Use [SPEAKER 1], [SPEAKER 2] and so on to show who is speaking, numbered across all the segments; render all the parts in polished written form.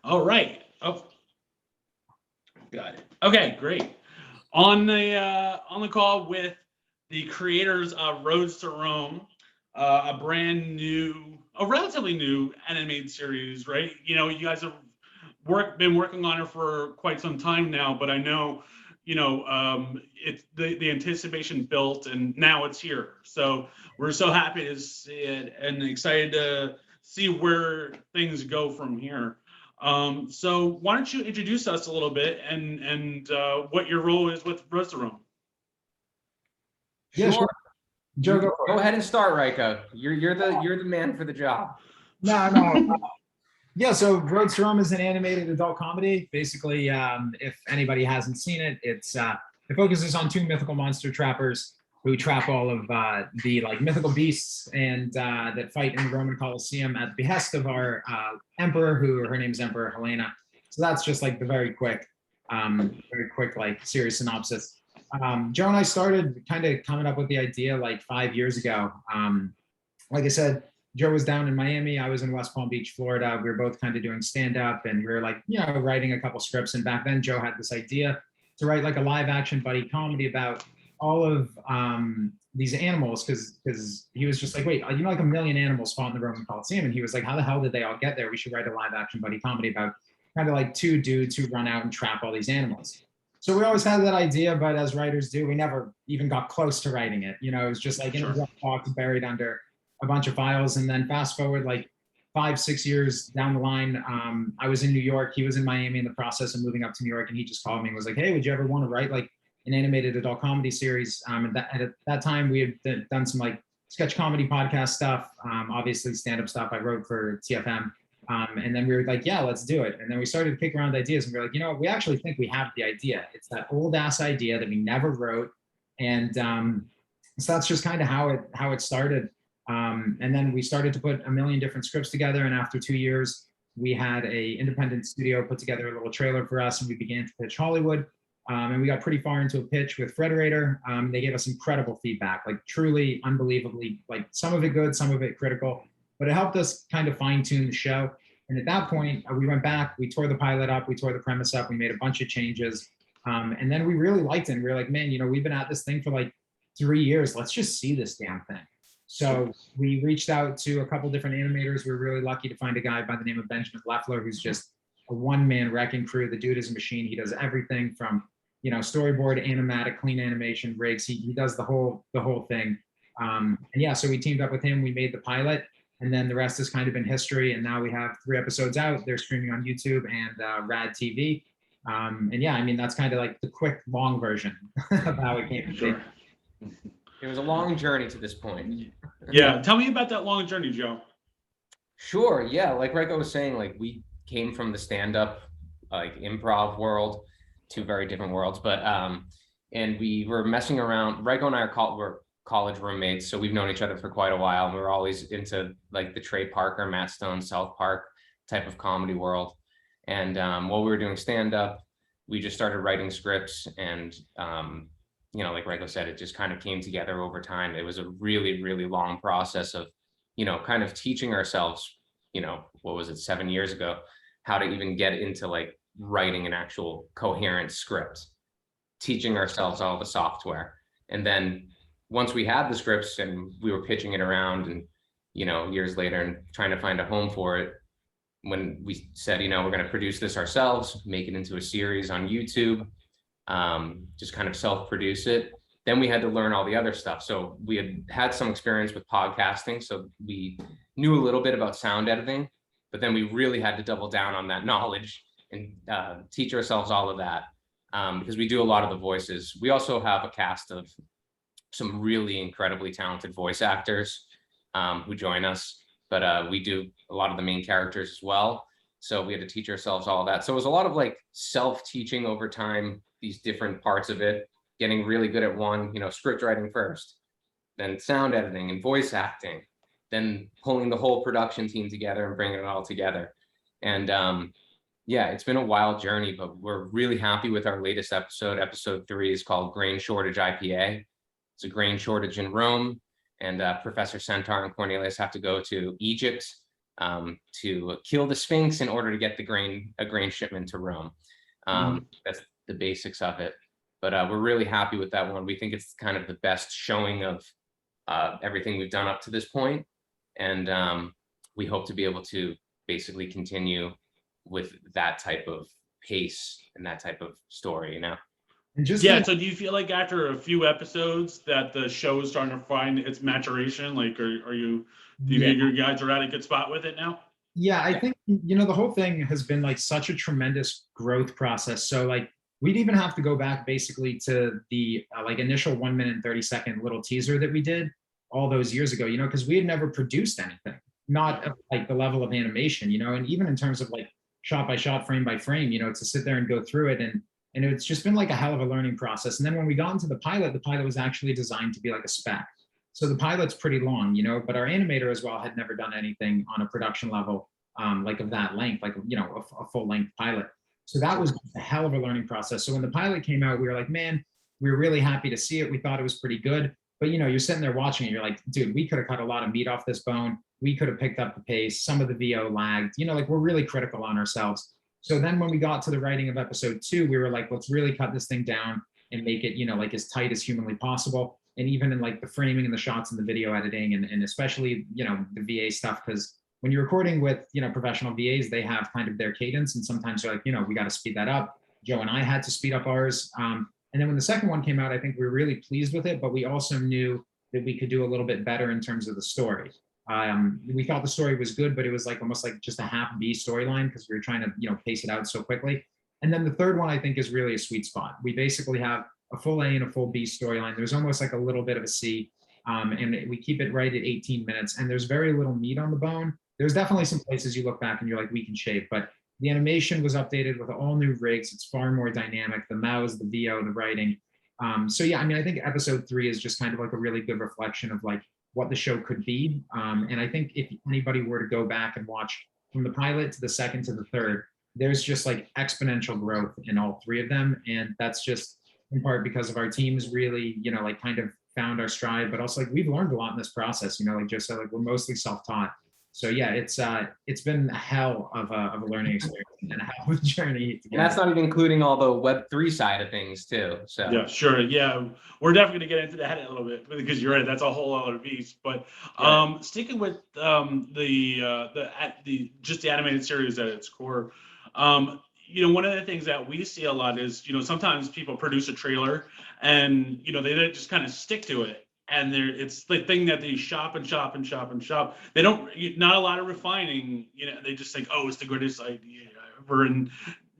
[SPEAKER 1] All right. Oh, got it. Okay, great. On the call with the creators of Roads to Rome, a relatively new animated series, right? You guys have been working on it for quite some time now, but I know, it's the anticipation built, and now it's here. So we're so happy to see it and excited to see where things go from here. So why don't you introduce us a little bit and what your role is with Rome?
[SPEAKER 2] Yeah,
[SPEAKER 3] Sure.
[SPEAKER 2] Joe, go
[SPEAKER 3] Go ahead and start, Ryco. You're the man for the job.
[SPEAKER 2] No. Yeah, so Roads to Rome is an animated adult comedy. Basically, if anybody hasn't seen it, it focuses on two mythical monster trappers who trap all of the mythical beasts and that fight in the Roman Colosseum at the behest of our emperor, who her name is Emperor Helena. So that's just like the very quick series synopsis. Joe and I started kind of coming up with the idea like 5 years ago. Like I said, Joe was down in Miami. I was in West Palm Beach, Florida. We were both kind of doing stand-up, and we were writing a couple scripts. And back then, Joe had this idea to write like a live-action buddy comedy about all of these animals, because he was just like, wait, like a million animals fought in the Roman Colosseum, and he was like, how the hell did they all get there? We should write a live-action buddy comedy about kind of like two dudes who run out and trap all these animals. So we always had that idea, but as writers do, we never even got close to writing it. It was just like in a box buried under a bunch of files. And then fast forward like 5-6 years down the line, I was in New York. He was in Miami in the process of moving up to New York, and he just called me and was like, hey, would you ever want to write like an animated adult comedy series? And at that time, we had done some like sketch comedy podcast stuff, obviously stand-up stuff. I wrote for TFM. And then we were like, yeah, let's do it. And then we started to kick around ideas, and we were like, we actually think we have the idea. It's that old ass idea that we never wrote. And so that's just kind of how it started. And then we started to put a million different scripts together. And after 2 years, we had a independent studio put together a little trailer for us, and we began to pitch Hollywood. And we got pretty far into a pitch with Frederator. They gave us incredible feedback, like truly unbelievably, like some of it good, some of it critical, but it helped us kind of fine tune the show. And at that point, we went back, we tore the pilot up, we tore the premise up, we made a bunch of changes. And then we really liked it. And we were like, man, we've been at this thing for like 3 years. Let's just see this damn thing. So we reached out to a couple different animators. We were really lucky to find a guy by the name of Benjamin Leffler, who's just a one-man wrecking crew. The dude is a machine. He does everything from, storyboard, animatic, clean animation, rigs. He does the whole thing. And yeah, so we teamed up with him. We made the pilot. And then the rest has kind of been history. And now we have 3 episodes out. They're streaming on YouTube and Rad TV. And yeah, that's kind of like the quick, long version of how it came to be.
[SPEAKER 3] It was a long journey to this point.
[SPEAKER 1] Yeah, tell me about that long journey, Joe.
[SPEAKER 3] Sure, yeah. Like Ryco was saying, like we came from the stand-up, like improv world, 2 very different worlds. But and we were messing around. Ryco and I were college roommates, so we've known each other for quite a while, and we were always into like the Trey Parker, Matt Stone, South Park type of comedy world. And while we were doing stand-up, we just started writing scripts, and like Ryco said, it just kind of came together over time. It was a really, really long process of, kind of teaching ourselves, what was it, 7 years ago, how to even get into like writing an actual coherent script, teaching ourselves all the software. And then once we had the scripts and we were pitching it around and, years later and trying to find a home for it, when we said, we're going to produce this ourselves, make it into a series on YouTube, just kind of self-produce it, then we had to learn all the other stuff. So we had some experience with podcasting, so we knew a little bit about sound editing, but then we really had to double down on that knowledge and teach ourselves all of that, because we do a lot of the voices. We also have a cast of some really incredibly talented voice actors who join us, but we do a lot of the main characters as well. So we had to teach ourselves all of that. So it was a lot of like self-teaching over time, these different parts of it, getting really good at one, script writing first, then sound editing and voice acting, then pulling the whole production team together and bringing it all together. And yeah, it's been a wild journey, but we're really happy with our latest episode. Episode 3 is called Grain Shortage IPA. It's a grain shortage in Rome, and Professor Centaur and Cornelius have to go to Egypt to kill the Sphinx in order to get a grain shipment to Rome. That's the basics of it. But we're really happy with that one. We think it's kind of the best showing of everything we've done up to this point. And we hope to be able to basically continue with that type of pace and that type of story, you know?
[SPEAKER 2] And just
[SPEAKER 1] Yeah, so do you feel like after a few episodes that the show is starting to find its maturation? Like, do you think you guys are at a good spot with it now?
[SPEAKER 2] Yeah, I think, the whole thing has been like such a tremendous growth process. So like we'd even have to go back basically to the like initial 1 minute and 30-second little teaser that we did all those years ago, because we had never produced anything, not like the level of animation, and even in terms of like shot by shot, frame by frame, to sit there and go through it. And it's just been like a hell of a learning process. And then when we got into the pilot was actually designed to be like a spec. So the pilot's pretty long, but our animator as well had never done anything on a production level, like of that length, like, a full length pilot. So that was a hell of a learning process. So when the pilot came out, we were like, man, we were really happy to see it. We thought it was pretty good. But, you're sitting there watching it, you're like, dude, we could have cut a lot of meat off this bone. We could have picked up the pace. Some of the VO lagged, like we're really critical on ourselves. So then when we got to the writing of episode 2, we were like, let's really cut this thing down and make it, like as tight as humanly possible. And even in like the framing and the shots and the video editing and especially, the VA stuff, because when you're recording with, professional VAs, they have kind of their cadence. And sometimes they're like, we got to speed that up. Joe and I had to speed up ours. And then when the second one came out, I think we were really pleased with it, but we also knew that we could do a little bit better in terms of the story. We thought the story was good, but it was like almost like just a half B storyline because we were trying to, pace it out so quickly. And then the third one, I think, is really a sweet spot. We basically have a full A and a full B storyline. There's almost like a little bit of a C, and we keep it right at 18 minutes. And there's very little meat on the bone. There's definitely some places you look back and you're like, we can shave, but the animation was updated with all new rigs. It's far more dynamic. The mouse, the VO, the writing. So yeah, I think episode 3 is just kind of like a really good reflection of like what the show could be. And I think if anybody were to go back and watch from the pilot to the second to the third, there's just like exponential growth in all 3 of them. And that's just in part because of our teams really, like kind of found our stride, but also like we've learned a lot in this process, like just said, like we're mostly self-taught. So yeah, it's been a hell of a learning experience and a hell of a journey.
[SPEAKER 3] And that's not even including all the Web3 side of things too. So
[SPEAKER 1] yeah, sure. Yeah, we're definitely gonna get into that a little bit because you're right. That's a whole other beast. But sticking with the animated series at its core, one of the things that we see a lot is sometimes people produce a trailer and they just kind of stick to it. And it's the thing that they shop and shop and shop and shop. They don't, not a lot of refining, they just think, oh, it's the greatest idea ever. And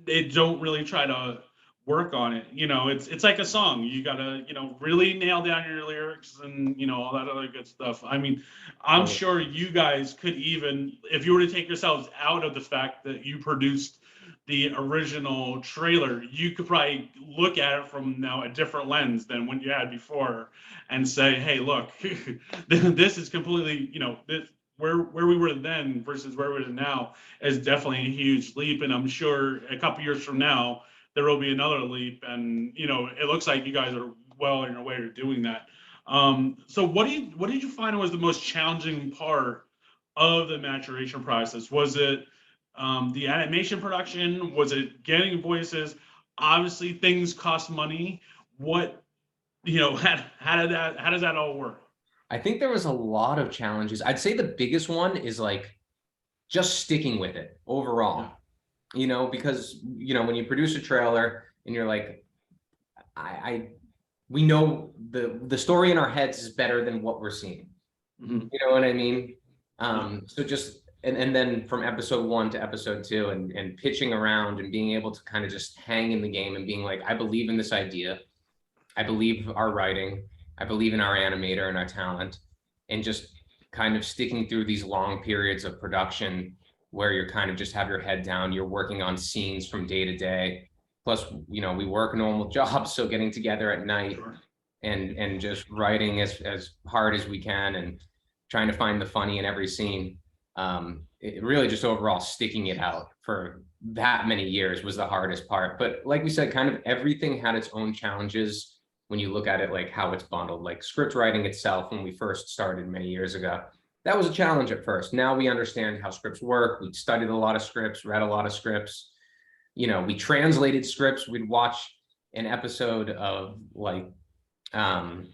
[SPEAKER 1] they don't really try to work on it. It's like a song. You gotta, really nail down your lyrics and, all that other good stuff. I'm sure you guys could even, if you were to take yourselves out of the fact that you produced the original trailer, you could probably look at it from now a different lens than what you had before and say, hey, look, this is completely, this, where we were then versus where we are now is definitely a huge leap. And I'm sure a couple years from now, there will be another leap. And, it looks like you guys are well on your way to doing that. So what did you find was the most challenging part of the maturation process? Was it the animation production? Was it getting voices? Obviously, things cost money. What, how does that all work?
[SPEAKER 3] I think there was a lot of challenges. I'd say the biggest one is like just sticking with it overall, because, when you produce a trailer and you're like, we know the story in our heads is better than what we're seeing. Mm-hmm. You know what I mean? So just, and then from episode 1 to episode 2 and pitching around and being able to kind of just hang in the game and being like, I believe in this idea. I believe our writing. I believe in our animator and our talent, and just kind of sticking through these long periods of production where you're kind of just have your head down. You're working on scenes from day to day. Plus, we work normal jobs. So getting together at night and just writing as hard as we can and trying to find the funny in every scene. It really just overall sticking it out for that many years was the hardest part. But like we said, kind of everything had its own challenges when you look at it, like how it's bundled, like script writing itself when we first started many years ago. that was a challenge at first. Now we understand how scripts work. We studied a lot of scripts, read a lot of scripts. You know, we translated scripts. We'd watch an episode of like in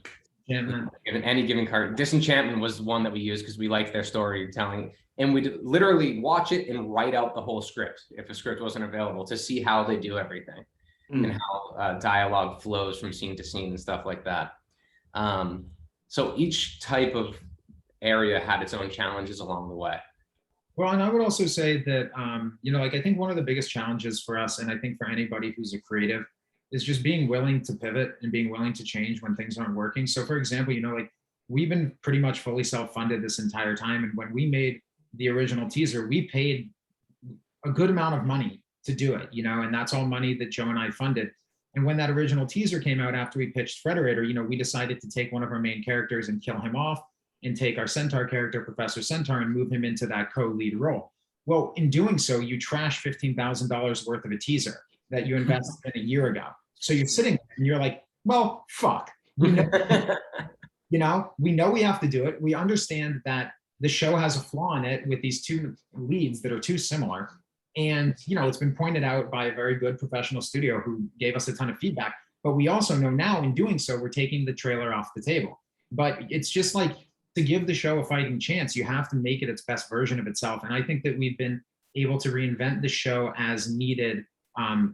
[SPEAKER 3] any given card. Disenchantment was the one that we used because we liked their storytelling, and we'd literally watch it and write out the whole script if a script wasn't available to see how they do everything and how dialogue flows from scene to scene and stuff like that. So each type of area had its own challenges along the way.
[SPEAKER 2] Well, and I would also say that, you know, like I think one of the biggest challenges for us, and I think for anybody who's a creative, is just being willing to pivot and being willing to change when things aren't working. So for example, you know, like we've been pretty much fully self-funded this entire time. And when we made the original teaser, we paid a good amount of money to do it, you know, and that's all money that Joe and I funded. And when that original teaser came out after we pitched Frederator, you know, we decided to take one of our main characters and kill him off and take our Centaur character, Professor Centaur, and move him into that co-lead role. Well, in doing so, you trash $15,000 worth of a teaser that you invested in a year ago. So you're sitting there and you're like, well, fuck. We know, you know, we know we have to do it. We understand that the show has a flaw in it with these two leads that are too similar. And, you know, it's been pointed out by a very good professional studio who gave us a ton of feedback. But we also know now in doing so, we're taking the trailer off the table. But it's just like, to give the show a fighting chance, you have to make it its best version of itself. And I think that we've been able to reinvent the show as needed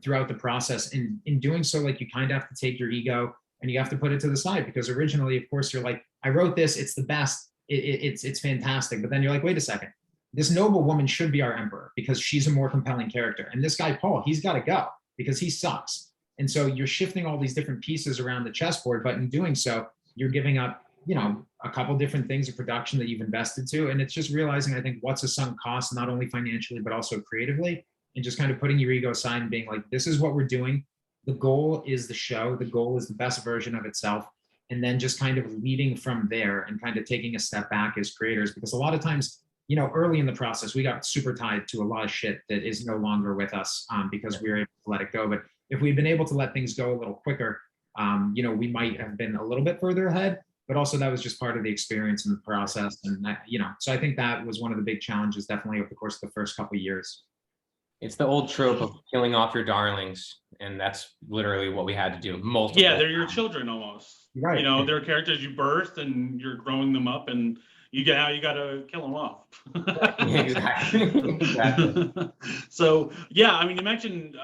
[SPEAKER 2] throughout the process. And in doing so, like, you kind of have to take your ego and you have to put it to the side, because originally, of course, you're like, I wrote this, it's the best, it's fantastic. But then you're like, wait a second, this noble woman should be our emperor because she's a more compelling character. And this guy, Paul, he's got to go because he sucks. And so you're shifting all these different pieces around the chessboard, but in doing so, you're giving up, you know, a couple different things of production that you've invested to. And it's just realizing, I think, what's a sunk cost, not only financially, but also creatively, and just kind of putting your ego aside and being like, this is what we're doing. The goal is the show. The goal is the best version of itself. And then just kind of leading from there and kind of taking a step back as creators, because a lot of times, you know, early in the process, we got super tied to a lot of shit that is no longer with us because we were able to let it go. But if we'd been able to let things go a little quicker, you know, we might have been a little bit further ahead. But also that was just part of the experience and the process. And that, you know, so I think that was one of the big challenges, definitely over the course of the first couple of years.
[SPEAKER 3] It's the old trope of killing off your darlings. And that's literally what we had to do. Multiple
[SPEAKER 1] Yeah, they're your children almost.
[SPEAKER 2] Right.
[SPEAKER 1] You know, they're characters you birthed and you're growing them up, and you got to kill them off.
[SPEAKER 3] Exactly.
[SPEAKER 1] So yeah, I mean, you mentioned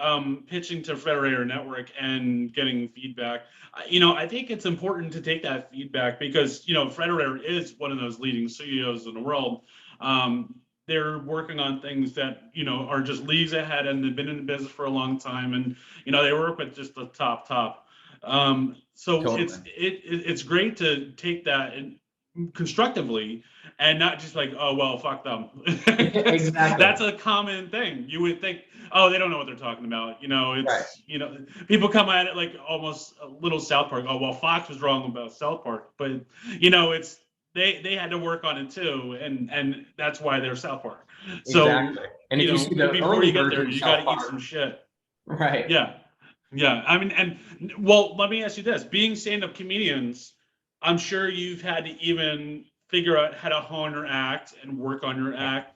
[SPEAKER 1] pitching to Frederator Network and getting feedback. You know, I think it's important to take that feedback because, you know, Frederator is one of those leading studios in the world. They're working on things that, you know, are just leagues ahead, and they've been in the business for a long time, and, you know, they work with just the top. So totally. It's great to take that and constructively and not just like, oh, well, fuck them. Exactly. That's a common thing. You would think, oh, they don't know what they're talking about. You know, it's, right. You know, people come at it like almost a little South Park. Oh, well, Fox was wrong about South Park, but, you know, it's, they had to work on it too, and that's why they're South Park. So, exactly. And if you see the before you get there, you got to eat some shit.
[SPEAKER 3] Right.
[SPEAKER 1] Yeah. Yeah. I mean, and well, let me ask you this: being stand-up comedians, I'm sure you've had to even figure out how to hone your act and work on your act,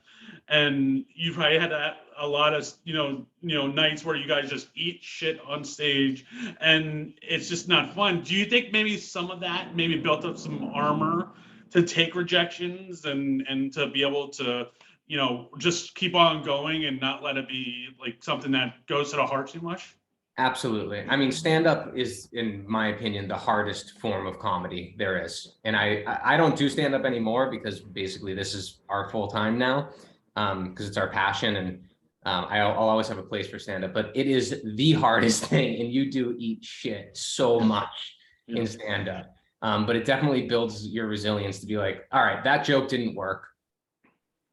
[SPEAKER 1] and you've probably had a lot of you know nights where you guys just eat shit on stage, and it's just not fun. Do you think maybe some of that maybe built up some armor to take rejections and to be able to, you know, just keep on going and not let it be like something that goes to the heart too much?
[SPEAKER 3] Absolutely. I mean, stand-up is, in my opinion, the hardest form of comedy there is. And I don't do stand-up anymore because basically this is our full-time now, because it's our passion, and I'll always have a place for stand-up, but it is the hardest thing, and you do eat shit so much in stand-up. But it definitely builds your resilience to be like, all right, that joke didn't work.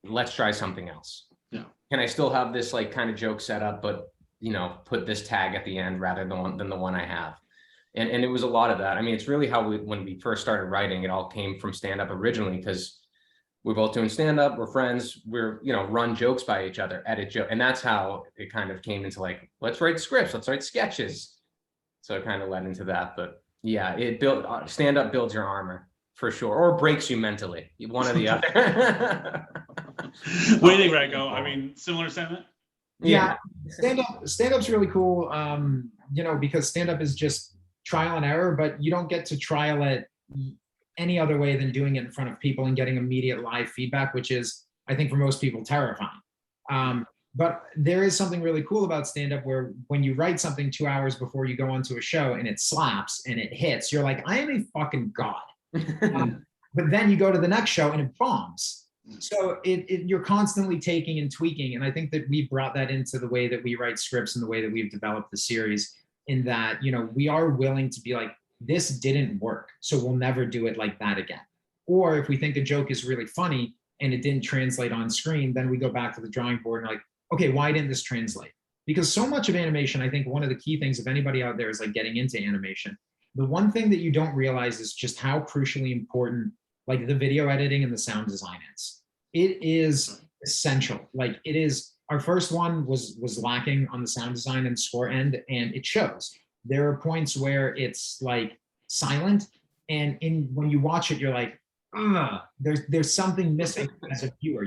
[SPEAKER 3] Let's try something else.
[SPEAKER 1] Yeah.
[SPEAKER 3] Can I still have this like kind of joke set up, but, you know, put this tag at the end rather than the one I have. And it was a lot of that. I mean, it's really how when we first started writing, it all came from stand-up originally, because we're both doing stand-up, we're friends, we're, you know, run jokes by each other, edit joke. And that's how it kind of came into like, let's write scripts, let's write sketches. So it kind of led into that, but yeah, stand-up builds your armor. for sure, or breaks you mentally. One or the other.
[SPEAKER 1] What do you think, Ryco? I mean, similar sentiment?
[SPEAKER 2] Yeah, stand-up's really cool, because stand-up is just trial and error, but you don't get to trial it any other way than doing it in front of people and getting immediate live feedback, which is, I think, for most people, terrifying. But there is something really cool about stand-up where when you write something 2 hours before you go onto a show and it slaps and it hits, you're like, I am a fucking god. But then you go to the next show and it bombs. So you're constantly taking and tweaking. And I think that we brought that into the way that we write scripts and the way that we've developed the series, in that, we are willing to be like, this didn't work, so we'll never do it like that again. Or if we think a joke is really funny and it didn't translate on screen, then we go back to the drawing board and like, okay, why didn't this translate? Because so much of animation, I think one of the key things, if anybody out there is like getting into animation, the one thing that you don't realize is just how crucially important like the video editing and the sound design is. It is essential. Like it is, our first one was lacking on the sound design and score end, and it shows. There are points where it's like silent, and when you watch it, you're like, there's something missing as a viewer,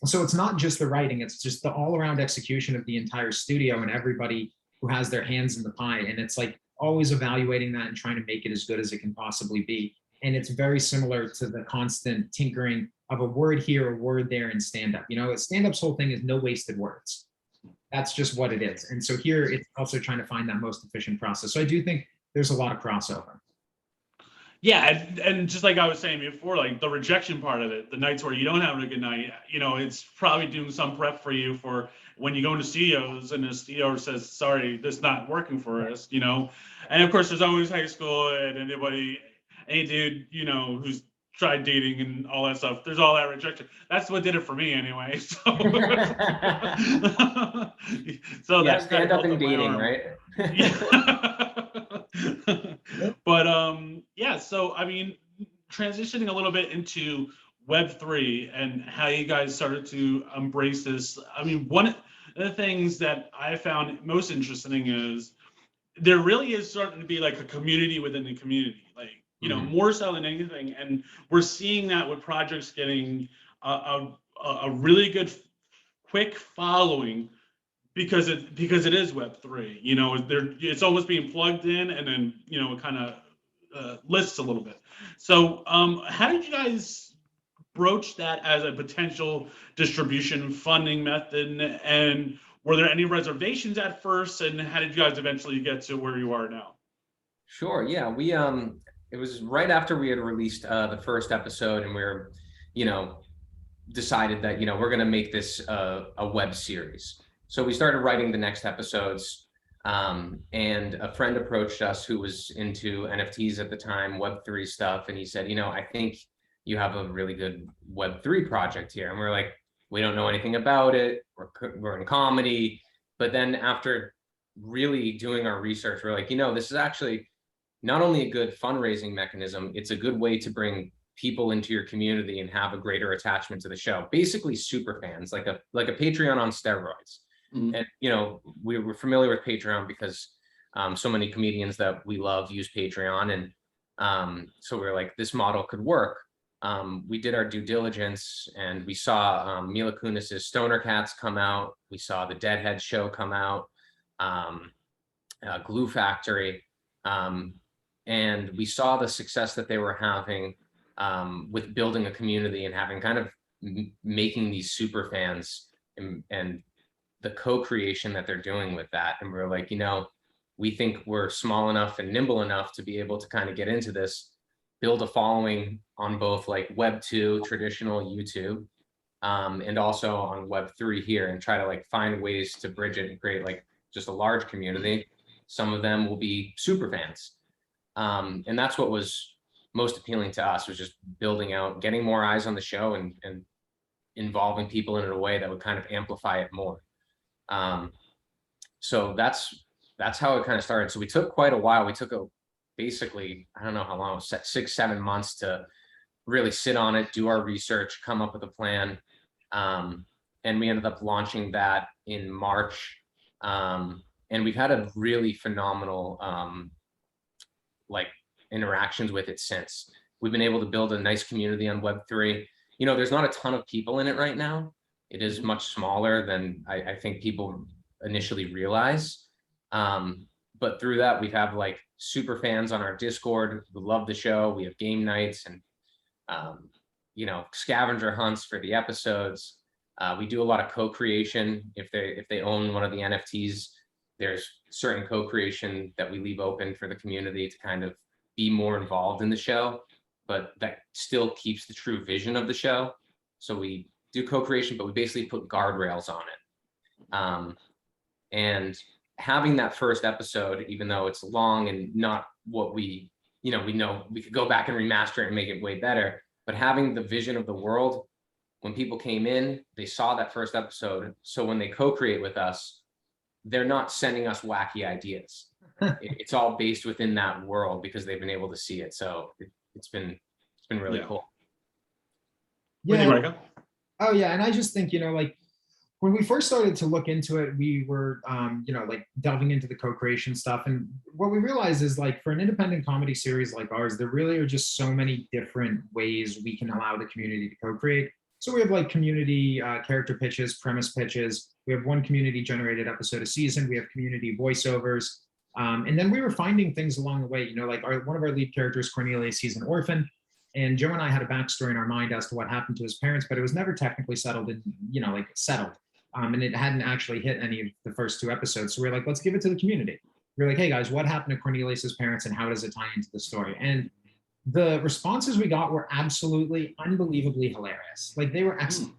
[SPEAKER 2] So it's not just the writing, it's just the all-around execution of the entire studio and everybody who has their hands in the pie. And it's like always evaluating that and trying to make it as good as it can possibly be. And it's very similar to the constant tinkering of a word here, a word there in stand-up. Stand-up's whole thing is no wasted words. That's just what it is. And so here it's also trying to find that most efficient process. So I do think there's a lot of crossover.
[SPEAKER 1] Yeah, and just like I was saying before, like the rejection part of it, the nights where you don't have a good night, it's probably doing some prep for you for when you go into studios and the studio says, sorry, this is not working for us, And of course, there's always high school and any dude, who's tried dating and all that stuff. There's all that rejection. That's what did it for me anyway. So, so
[SPEAKER 3] yeah,
[SPEAKER 1] that's
[SPEAKER 3] stand up and dating, right?
[SPEAKER 1] Yeah. But so I mean, transitioning a little bit into Web3 and how you guys started to embrace this. I mean, one of the things that I found most interesting is there really is starting to be like a community within the community, like, more so than anything. And we're seeing that with projects getting a really good, quick following because it is Web3. It's almost being plugged in and then, it kind of lists a little bit. So how did you guys broach that as a potential distribution funding method? And were there any reservations at first? And how did you guys eventually get to where you are now?
[SPEAKER 3] Sure. Yeah, we it was right after we had released the first episode, and we were, decided that we're going to make this a web series. So we started writing the next episodes, and a friend approached us who was into NFTs at the time, Web3 stuff, and he said, I think you have a really good Web3 project here. And we're like, we don't know anything about it. We're in comedy. But then after really doing our research, we're like, this is actually not only a good fundraising mechanism, it's a good way to bring people into your community and have a greater attachment to the show. Basically super fans, like a Patreon on steroids. Mm-hmm. And, we were familiar with Patreon because so many comedians that we love use Patreon. And so we were like, this model could work. We did our due diligence and we saw Mila Kunis's Stoner Cats come out. We saw the Deadhead show come out, Glue Factory. And we saw the success that they were having with building a community and having kind of making these super fans and the co-creation that they're doing with that. And we're like, we think we're small enough and nimble enough to be able to kind of get into this, build a following on both like Web 2, traditional YouTube, and also on Web 3 here, and try to like find ways to bridge it and create like just a large community. Some of them will be super fans. And that's what was most appealing to us, was just building out, getting more eyes on the show and involving people in a way that would kind of amplify it more. So that's how it kind of started. So we took quite a while. We took basically, I don't know how long, it was 6-7 months to really sit on it, do our research, come up with a plan. And we ended up launching that in March. And we've had a really phenomenal, interactions with it since. We've been able to build a nice community on Web3. You know, there's not a ton of people in it right now. It is much smaller than I think people initially realize. But through that, we have like super fans on our Discord who love the show. We have game nights and, you know, scavenger hunts for the episodes. We do a lot of co-creation. If they own one of the NFTs, there's certain co-creation that we leave open for the community to kind of be more involved in the show, but that still keeps the true vision of the show. So we do co-creation, but we basically put guardrails on it. And having that first episode, even though it's long and not what we know we could go back and remaster it and make it way better, but having the vision of the world, when people came in, they saw that first episode. So when they co-create with us, they're not sending us wacky ideas. It's all based within that world because they've been able to see it. So it's been really cool.
[SPEAKER 1] What do you think, Ryco?
[SPEAKER 2] Oh yeah, and I just think, you know, like when we first started to look into it, we were, you know, like delving into the co-creation stuff. And what we realized is like for an independent comedy series like ours, there really are just so many different ways we can allow the community to co-create. So we have like community character pitches, premise pitches. We have one community generated episode a season. We have community voiceovers. And then we were finding things along the way, you know, like one of our lead characters, Cornelius, he's an orphan. And Joe and I had a backstory in our mind as to what happened to his parents, but it was never technically settled and, you know, like settled. And it hadn't actually hit any of the first two episodes. So we're like, let's give it to the community. We're like, hey guys, what happened to Cornelius's parents and how does it tie into the story? And the responses we got were absolutely unbelievably hilarious. Like they were excellent.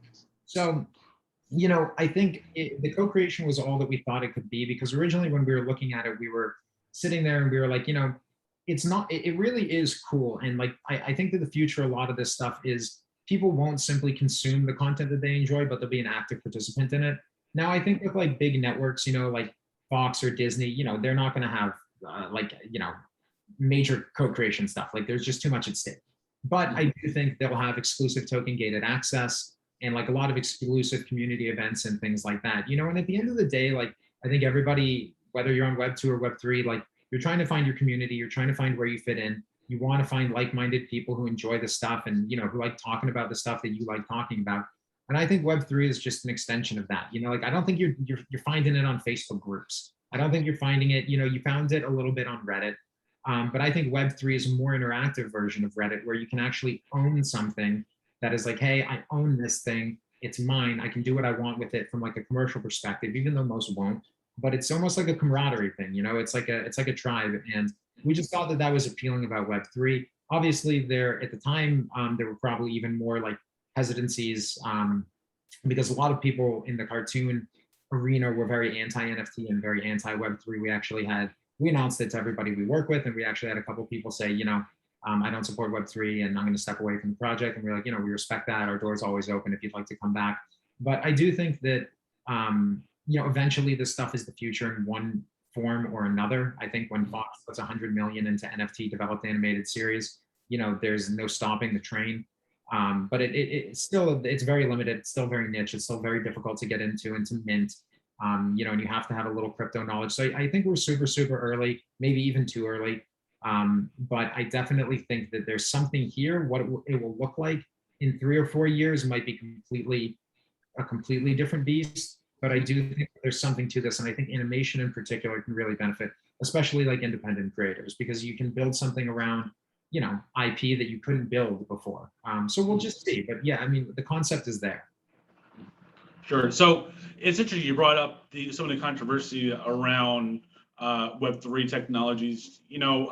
[SPEAKER 2] So, you know, I think the co-creation was all that we thought it could be, because originally when we were looking at it, we were sitting there and we were like, you know, it's not, it really is cool. And like, I think that the future, a lot of this stuff is people won't simply consume the content that they enjoy, but they'll be an active participant in it. Now, I think with like big networks, you know, like Fox or Disney, you know, they're not going to have like, you know, major co-creation stuff. Like there's just too much at stake. But I do think they'll have exclusive token gated access and like a lot of exclusive community events and things like that, you know. And at the end of the day, like I think everybody, whether you're on Web 2 or Web 3, like you're trying to find your community, you're trying to find where you fit in. You want to find like-minded people who enjoy the stuff and, you know, who like talking about the stuff that you like talking about. And I think Web 3 is just an extension of that. You know, like I don't think you're finding it on Facebook groups. I don't think you're finding it, you know, you found it a little bit on Reddit. But I think Web 3 is a more interactive version of Reddit where you can actually own something that is like, hey, I own this thing. It's mine. I can do what I want with it from like a commercial perspective, even though most won't. But it's almost like a camaraderie thing, you know, it's like a tribe. And we just thought that that was appealing about Web 3. Obviously, there at the time, there were probably even more like hesitancies because a lot of people in the cartoon arena were very anti-NFT and very anti-Web 3. We announced it to everybody we work with, and we actually had a couple of people say, you know, I don't support Web 3 and I'm going to step away from the project. And we're like, you know, we respect that. Our door's always open if you'd like to come back. But I do think that, you know, eventually this stuff is the future in one form or another. I think when Fox puts 100 million into NFT developed animated series, you know, there's no stopping the train. But it's still, it's very limited. It's still very niche. It's still very difficult to get into and to mint. You know, and you have to have a little crypto knowledge. So I think we're super, super early, maybe even too early. But I definitely think that there's something here. What it will look like in 3 or 4 years might be a completely different beast. But I do think there's something to this. And I think animation in particular can really benefit, especially like independent creators, because you can build something around, you know, IP that you couldn't build before. So we'll just see. But yeah, I mean, the concept is there.
[SPEAKER 1] Sure. So it's interesting you brought up some of the controversy around Web3 technologies. You know,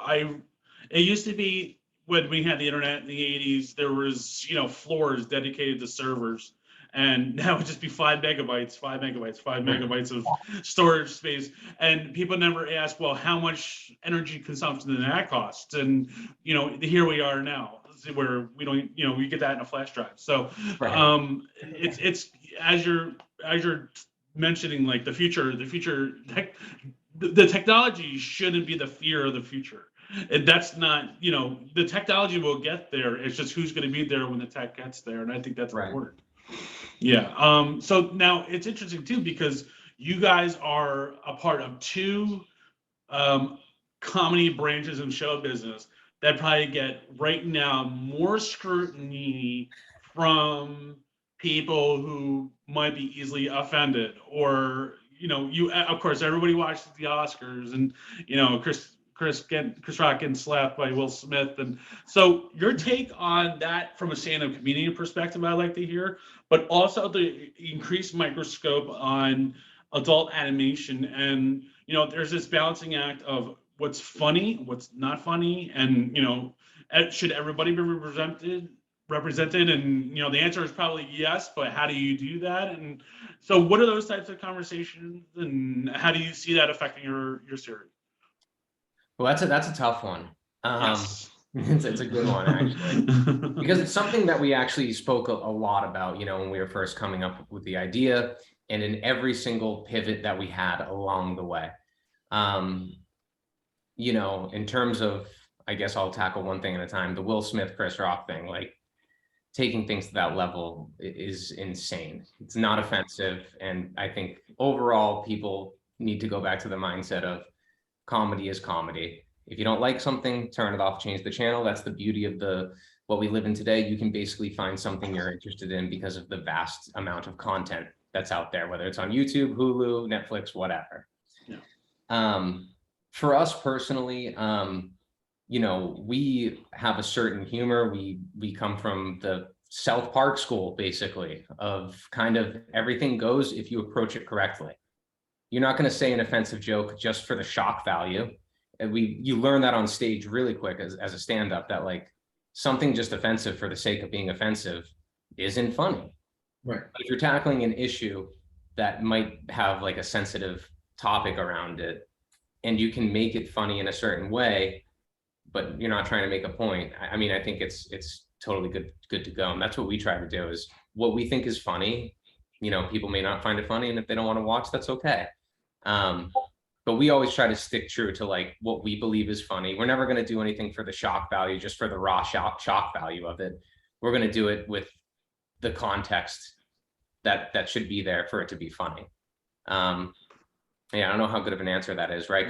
[SPEAKER 1] it used to be when we had the internet in the 80s, there was, you know, floors dedicated to servers. And now it would just be 5 megabytes of storage space. And people never ask, well, how much energy consumption did that cost? And, you know, here we are now where we don't, you know, we get that in a flash drive. So it's as you're mentioning, like the technology shouldn't be the fear of the future. And that's not, you know, the technology will get there. It's just who's going to be there when the tech gets there. And I think that's important. Yeah. So now it's interesting too, because you guys are a part of 2 comedy branches in show business that probably get right now more scrutiny from people who might be easily offended, or you of course everybody watches the Oscars, and Chris Rock getting slapped by Will Smith, and so your take on that from a stand-up comedian perspective, I'd like to hear, but also the increased microscope on adult animation, and there's this balancing act of what's funny, what's not funny, and should everybody be represented, and the answer is probably yes, but how do you do that? And so what are those types of conversations, and how do you see that affecting your series?
[SPEAKER 3] Well, that's a tough one.
[SPEAKER 1] Yes.
[SPEAKER 3] It's a good one, actually, because it's something that we actually spoke a lot about, when we were first coming up with the idea, and in every single pivot that we had along the way. In terms of, I guess I'll tackle one thing at a time, the Will Smith, Chris Rock thing, like taking things to that level is insane. It's not offensive. And I think overall people need to go back to the mindset of comedy is comedy. If you don't like something, turn it off, change the channel. That's the beauty of what we live in today. You can basically find something you're interested in because of the vast amount of content that's out there, whether it's on YouTube, Hulu, Netflix, whatever. Yeah. For us personally, we have a certain humor. We come from the South Park school, basically, of kind of everything goes if you approach it correctly. You're not going to say an offensive joke just for the shock value. And you learn that on stage really quick as a stand-up, that like something just offensive for the sake of being offensive isn't funny.
[SPEAKER 2] Right.
[SPEAKER 3] But if you're tackling an issue that might have like a sensitive topic around it, and you can make it funny in a certain way, but you're not trying to make a point, I mean, I think it's totally good to go. And that's what we try to do, is what we think is funny. People may not find it funny, and if they don't want to watch, that's okay. But we always try to stick true to like what we believe is funny. We're never going to do anything for the shock value, just for the raw shock value of it. We're going to do it with the context that should be there for it to be funny. Yeah, I don't know how good of an answer that is, right?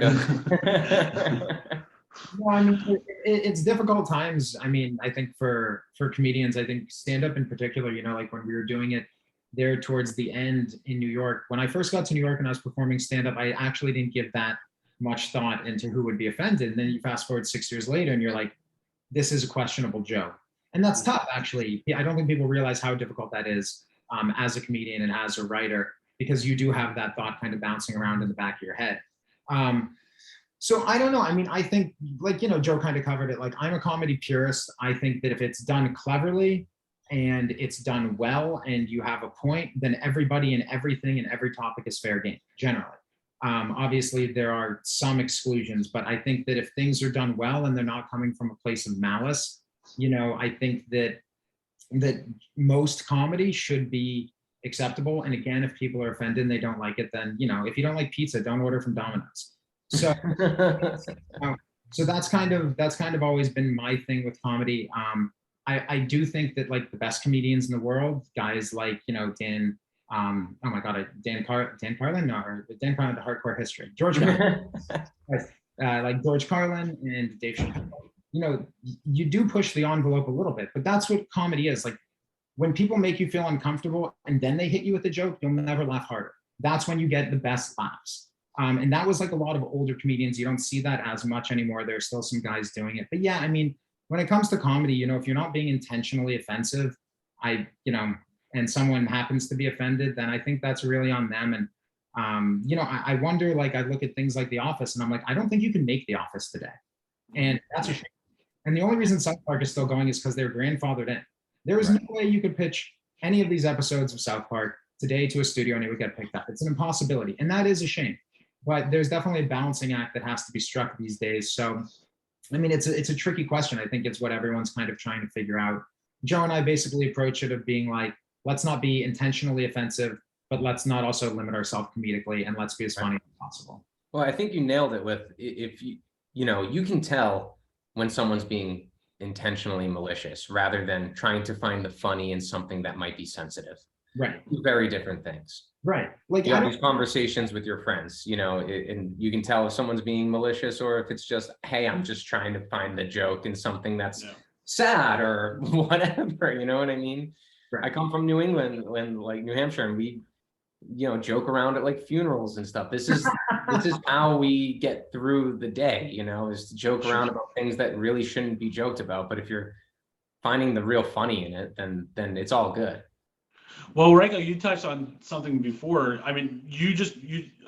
[SPEAKER 2] Well, I mean, it's difficult times. I mean, I think for comedians, I think stand-up in particular, like when we were doing it there towards the end in New York, when I first got to New York and I was performing stand-up, I actually didn't give that much thought into who would be offended. And then you fast forward 6 years later and you're like, this is a questionable joke. And that's tough, actually. I don't think people realize how difficult that is as a comedian and as a writer, because you do have that thought kind of bouncing around in the back of your head. So I don't know. I mean, I think like, Joe kind of covered it. Like, I'm a comedy purist. I think that if it's done cleverly and it's done well and you have a point, then everybody and everything and every topic is fair game, generally. Obviously, there are some exclusions, but I think that if things are done well and they're not coming from a place of malice, I think that most comedy should be acceptable. And again, if people are offended and they don't like it, then, if you don't like pizza, don't order from Domino's. So, so that's kind of always been my thing with comedy. I do think that like the best comedians in the world, guys like, Dan, Dan Carlin, or Dan Carlin, the Hardcore History, George Carlin, like George Carlin and Dave Chappelle, you do push the envelope a little bit, but that's what comedy is. Like, when people make you feel uncomfortable and then they hit you with a joke, you'll never laugh harder. That's when you get the best laughs. And that was like a lot of older comedians. You don't see that as much anymore. There's still some guys doing it. But yeah, I mean, when it comes to comedy, if you're not being intentionally offensive, and someone happens to be offended, then I think that's really on them. And, I wonder, like, I look at things like The Office and I'm like, I don't think you can make The Office today. And that's a shame. And the only reason South Park is still going is because they're grandfathered in. There is no way you could pitch any of these episodes of South Park today to a studio and it would get picked up. It's an impossibility. And that is a shame. But there's definitely a balancing act that has to be struck these days. So, I mean, it's a tricky question. I think it's what everyone's kind of trying to figure out. Joe and I basically approach it of being like, let's not be intentionally offensive, but let's not also limit ourselves comedically, and let's be as funny as possible.
[SPEAKER 3] Well, I think you nailed it with, if you can tell when someone's being intentionally malicious rather than trying to find the funny in something that might be sensitive.
[SPEAKER 2] Right.
[SPEAKER 3] Two very different things.
[SPEAKER 2] Right. Like,
[SPEAKER 3] You
[SPEAKER 2] I
[SPEAKER 3] have
[SPEAKER 2] don't,
[SPEAKER 3] these conversations with your friends, you know, and you can tell if someone's being malicious or if it's just, hey, I'm just trying to find the joke in something that's
[SPEAKER 1] Yeah.
[SPEAKER 3] sad or whatever, you know what I mean? I
[SPEAKER 2] right.
[SPEAKER 3] come from New England and like New Hampshire, and we, you know, joke around at like funerals and stuff. This is how we get through the day, you know, is to joke
[SPEAKER 1] Sure.
[SPEAKER 3] around about things that really shouldn't be joked about. But if you're finding the real funny in it, then it's all good.
[SPEAKER 1] Well, Ryco, you touched on something before. I mean,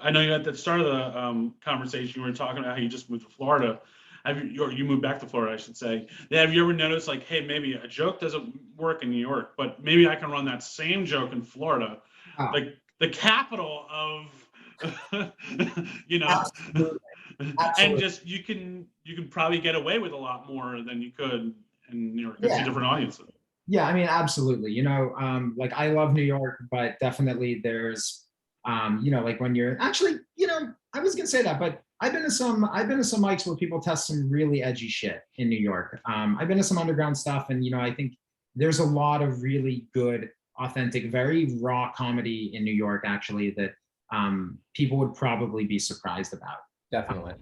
[SPEAKER 1] I know you at the start of the conversation, you were talking about how you just moved to Florida. Or you moved back to Florida, I should say. Have you ever noticed, like, hey, maybe a joke doesn't work in New York, but maybe I can run that same joke in Florida,
[SPEAKER 2] Oh,
[SPEAKER 1] like the capital of, you know,
[SPEAKER 2] absolutely.
[SPEAKER 1] and
[SPEAKER 2] Absolutely.
[SPEAKER 1] just you can probably get away with a lot more than you could in New York. It's a
[SPEAKER 2] Yeah.
[SPEAKER 1] different audience.
[SPEAKER 2] Yeah, I mean, absolutely. You know, like I love New York, but definitely there's, you know, like when you're actually, you know, I was gonna say that, but I've been to some mics where people test some really edgy shit in New York. I've been to some underground stuff, and you know, I think there's a lot of really good, authentic, very raw comedy in New York, actually, that people would probably be surprised about.
[SPEAKER 3] Definitely.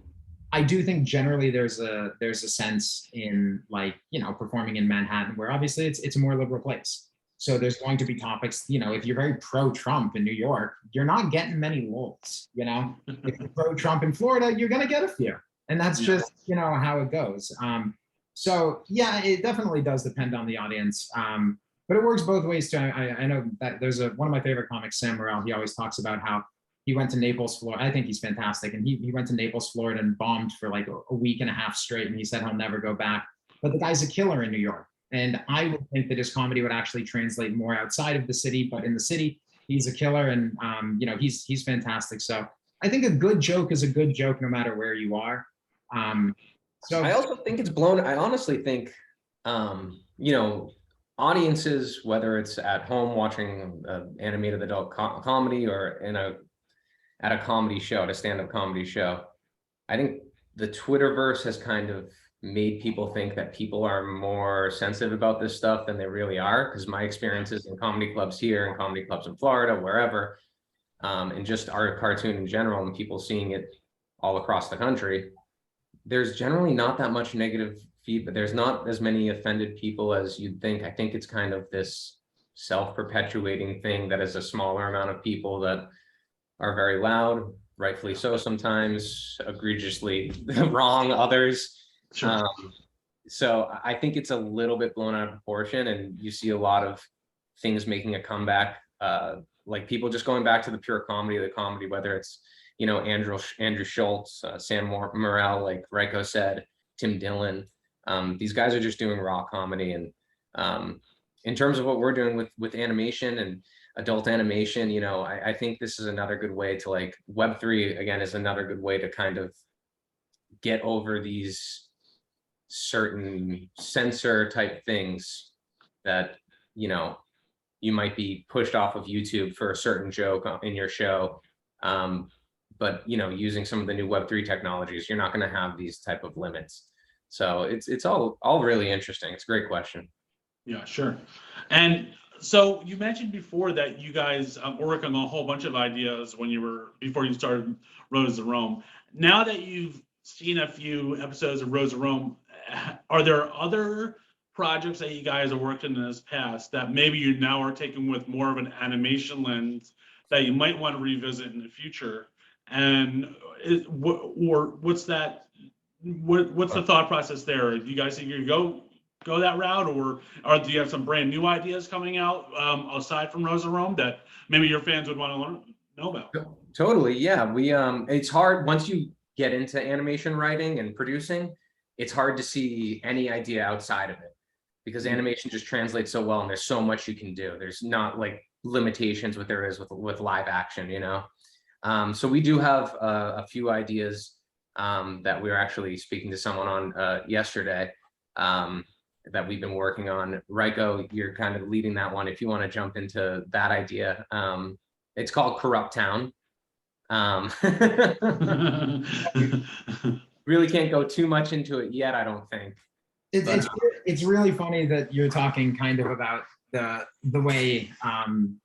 [SPEAKER 2] I do think generally there's a sense in, like, you know, performing in Manhattan where obviously it's a more liberal place. So there's going to be topics, you know, if you're very pro-Trump in New York, you're not getting many lulls, you know. If you're pro-Trump in Florida, you're gonna get a few. And that's just, you know, how it goes. So yeah, it definitely does depend on the audience. But it works both ways too. I know that there's one of my favorite comics, Sam Morril, he always talks about how he went to Naples, Florida. I think he's fantastic. And he went to Naples, Florida and bombed for like a week and a half straight. And he said he'll never go back. But the guy's a killer in New York. And I would think that his comedy would actually translate more outside of the city. But in the city, he's a killer. And, you know, he's fantastic. So I think a good joke is a good joke no matter where you are. So
[SPEAKER 3] I also think it's blown. I honestly think, you know, audiences, whether it's at home watching animated adult comedy or at a comedy show, at a stand-up comedy show, I think the Twitterverse has kind of made people think that people are more sensitive about this stuff than they really are. Because my experiences in comedy clubs here and comedy clubs in Florida, wherever, and just art cartoon in general, and people seeing it all across the country, there's generally not that much negative feedback. There's not as many offended people as you'd think. I think it's kind of this self-perpetuating thing that is a smaller amount of people that are very loud, rightfully so sometimes, egregiously wrong others.
[SPEAKER 1] Sure.
[SPEAKER 3] So I think it's a little bit blown out of proportion, and you see a lot of things making a comeback, like people just going back to the pure comedy of the comedy, whether it's, you know, Andrew Schultz, Sam Morril, like Ryco said, Tim Dillon. These guys are just doing raw comedy. And in terms of what we're doing with animation and adult animation, you know, I think this is another good way to, like, Web3 again is another good way to kind of get over these certain censor type things that, you know, you might be pushed off of YouTube for a certain joke in your show. But, you know, using some of the new Web3 technologies, you're not going to have these type of limits. So it's all really interesting. It's a great question.
[SPEAKER 1] Yeah, sure. And so you mentioned before that you guys were working on a whole bunch of ideas before you started Road to Rome. Now that you've seen a few episodes of Road to Rome, are there other projects that you guys have worked in this past that maybe you now are taking with more of an animation lens that you might want to revisit in the future? And what's that? What's the thought process there? Do you guys think you go that route, or do you have some brand new ideas coming out aside from Rosa Rome that maybe your fans would want to know about?
[SPEAKER 3] Totally, yeah. We it's hard once you get into animation writing and producing. It's hard to see any idea outside of it because animation just translates so well, and there's so much you can do. There's not like limitations what there is with live action, you know. So we do have a few ideas that we were actually speaking to someone on yesterday that we've been working on. Ryco, you're kind of leading that one. If you want to jump into that idea, it's called Corrupt Town. Really can't go too much into it yet, I don't think.
[SPEAKER 2] it's really funny that you're talking kind of about the way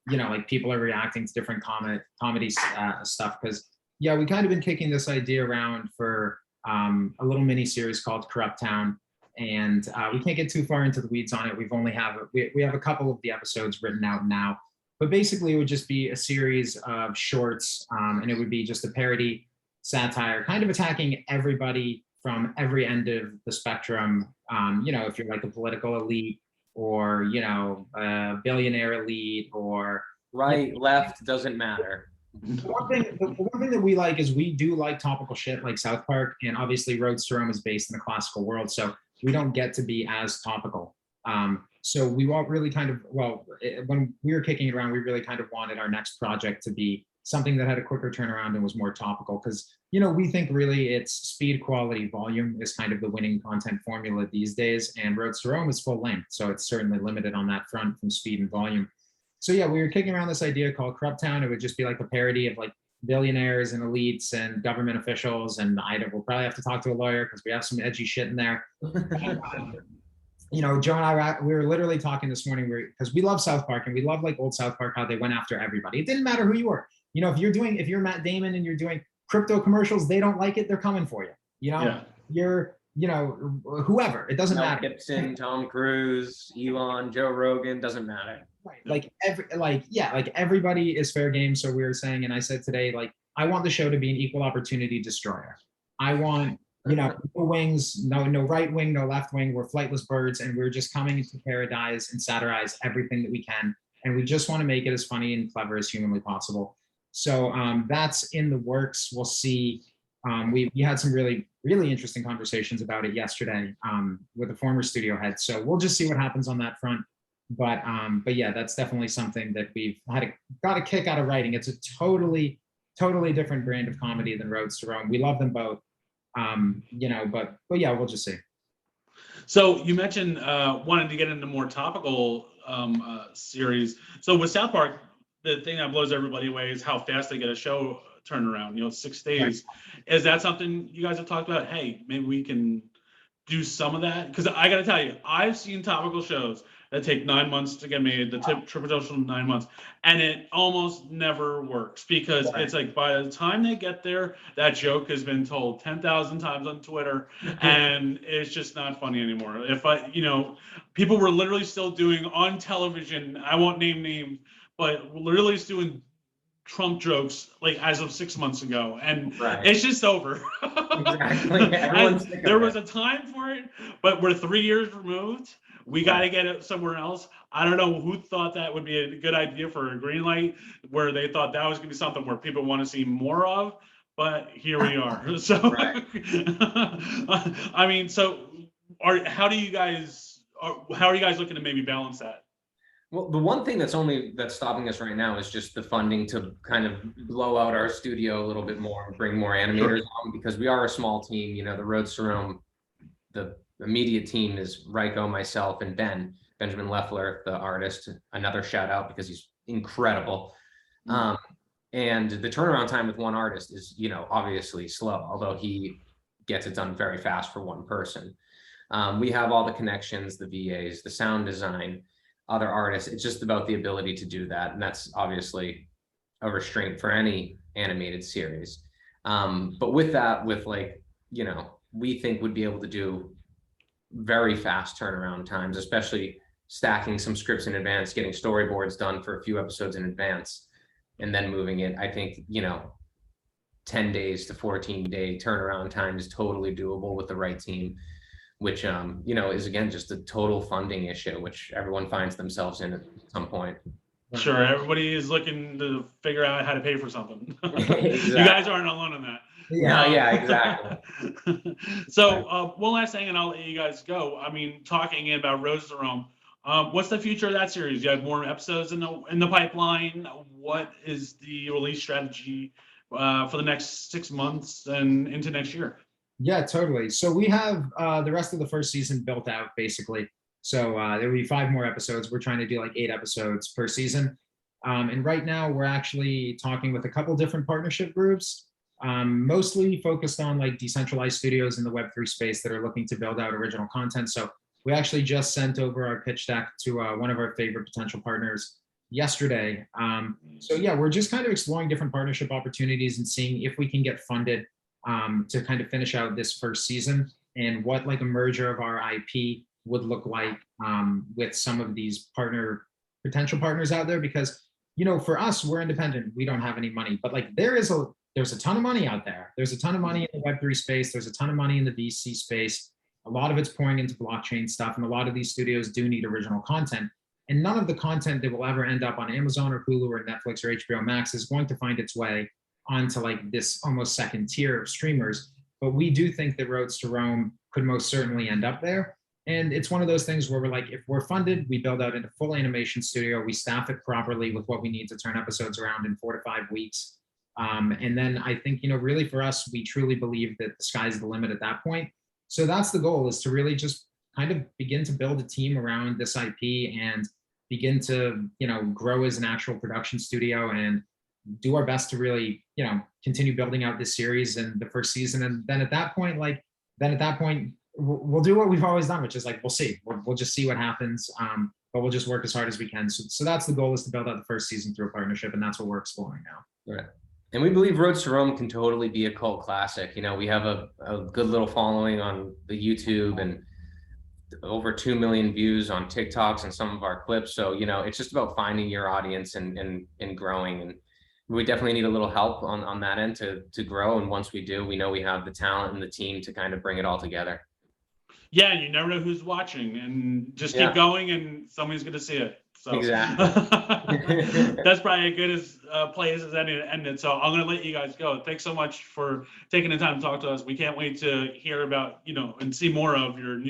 [SPEAKER 2] like people are reacting to different comedy stuff. Because yeah, we kind of been kicking this idea around for a little mini series called Corrupt Town, and we can't get too far into the weeds on it. We have a couple of the episodes written out now, but basically it would just be a series of shorts, and it would be just a parody satire, kind of attacking everybody from every end of the spectrum. If you're like a political elite, or a billionaire elite, or
[SPEAKER 3] Right, left, doesn't matter.
[SPEAKER 2] the one thing that we like is we do like topical shit like South Park, and obviously Roads to Rome is based in the classical world, so we don't get to be as topical. So we want really when we were kicking it around, we really kind of wanted our next project to be something that had a quicker turnaround and was more topical, because we think really it's speed, quality, volume is kind of the winning content formula these days, and Roads to Rome is full length, so it's certainly limited on that front from speed and volume. So yeah, we were kicking around this idea called Corrupt Town. It would just be like a parody of like billionaires and elites and government officials, and we'll probably have to talk to a lawyer because we have some edgy shit in there. Joe and I, we were literally talking this morning because we love South Park, and we love like old South Park, how they went after everybody. It didn't matter who you were. If you're Matt Damon and you're doing crypto commercials, they don't like it, they're coming for you. You're whoever, it doesn't matter.
[SPEAKER 3] Gibson, Tom Cruise, Elon, Joe Rogan, doesn't matter.
[SPEAKER 2] Right. Everybody is fair game. So we were saying, and I said today, like, I want the show to be an equal opportunity destroyer. I want, no wings, no right wing, no left wing. We're flightless birds, and we're just coming into paradise and satirize everything that we can. And we just want to make it as funny and clever as humanly possible. So that's in the works. We'll see. We had some really, really interesting conversations about it yesterday with a former studio head. So we'll just see what happens on that front. But yeah, that's definitely something that we've got a kick out of writing. It's a totally different brand of comedy than Roads to Rome. We love them both. But yeah, we'll just see.
[SPEAKER 1] So you mentioned wanting to get into more topical series. So with South Park, the thing that blows everybody away is how fast they get a show turned around. 6 days. Right. Is that something you guys have talked about? Hey, maybe we can do some of that? Because I got to tell you, I've seen topical shows that take 9 months to get made, the traditional 9 months, and it almost never works, because it's like by the time they get there, that joke has been told 10,000 times on Twitter, and it's just not funny anymore. People were literally still doing on television, I won't name names, but literally doing Trump jokes like as of 6 months ago, and it's just over.
[SPEAKER 3] Exactly.
[SPEAKER 1] There was a time for it, but we're 3 years removed. We got to get it somewhere else. I don't know who thought that would be a good idea for a green light, where they thought that was going to be something where people want to see more of, but here we are. So, I mean, how are you guys looking to maybe balance that?
[SPEAKER 3] Well, the one thing that's stopping us right now is just the funding to kind of blow out our studio a little bit more and bring more animators on, because we are a small team. The Roads to Rome, the immediate team is Ryco, myself, and Benjamin Leffler, the artist. Another shout out because he's incredible. And the turnaround time with one artist is, obviously slow, although he gets it done very fast for one person. We have all the connections, the VAs, the sound design, other artists. It's just about the ability to do that. And that's obviously a restraint for any animated series. But with that, we think would be able to do very fast turnaround times, especially stacking some scripts in advance, getting storyboards done for a few episodes in advance, and then moving it. I think, 10 days to 14-day turnaround time is totally doable with the right team, which, is again, just a total funding issue, which everyone finds themselves in at some point.
[SPEAKER 1] Sure, everybody is looking to figure out how to pay for something.
[SPEAKER 3] Exactly.
[SPEAKER 1] You guys aren't alone in that.
[SPEAKER 3] Yeah, exactly.
[SPEAKER 1] So one last thing, and I'll let you guys go. I mean, talking about Roads to Rome, what's the future of that series? You have more episodes in the pipeline. What is the release strategy for the next 6 months and into next year?
[SPEAKER 2] Yeah, totally. So we have the rest of the first season built out, basically. So there will be 5 more episodes. We're trying to do like 8 episodes per season. And right now we're actually talking with a couple different partnership groups, mostly focused on like decentralized studios in the Web3 space that are looking to build out original content. So We actually just sent over our pitch deck to one of our favorite potential partners yesterday. So yeah, we're just kind of exploring different partnership opportunities and seeing if we can get funded to kind of finish out this first season, and what like a merger of our IP would look like with some of these potential partners out there. Because, you know, for us, we're independent, we don't have any money, but like there's a ton of money out there. There's a ton of money in the Web3 space. There's a ton of money in the VC space. A lot of it's pouring into blockchain stuff, and a lot of these studios do need original content. And none of the content that will ever end up on Amazon or Hulu or Netflix or HBO Max is going to find its way onto like this almost second tier of streamers. But we do think that Roads to Rome could most certainly end up there. And it's one of those things where we're like, if we're funded, we build out into full animation studio, we staff it properly with what we need to turn episodes around in 4 to 5 weeks. And then I think, you know, really for us, we truly believe that the sky's the limit at that point. So that's the goal, is to really just kind of begin to build a team around this IP and begin to, you know, grow as an actual production studio and do our best to really, you know, continue building out this series in the first season. And then at that point, we'll do what we've always done, which is like, we'll see, we'll just see what happens. But we'll just work as hard as we can. So that's the goal, is to build out the first season through a partnership. And that's what we're exploring now.
[SPEAKER 3] Right. And we believe Roads to Rome can totally be a cult classic. You know, we have a good little following on the YouTube and over 2 million views on TikToks and some of our clips. So, you know, it's just about finding your audience and growing. And we definitely need a little help on that end to grow. And once we do, we know we have the talent and the team to kind of bring it all together.
[SPEAKER 1] Yeah, and you never know who's watching, and just keep going, and somebody's going to see it. So
[SPEAKER 3] Exactly.
[SPEAKER 1] that's probably as good as place as any to end it. So I'm going to let you guys go. Thanks so much for taking the time to talk to us. We can't wait to hear about, you know, and see more of your new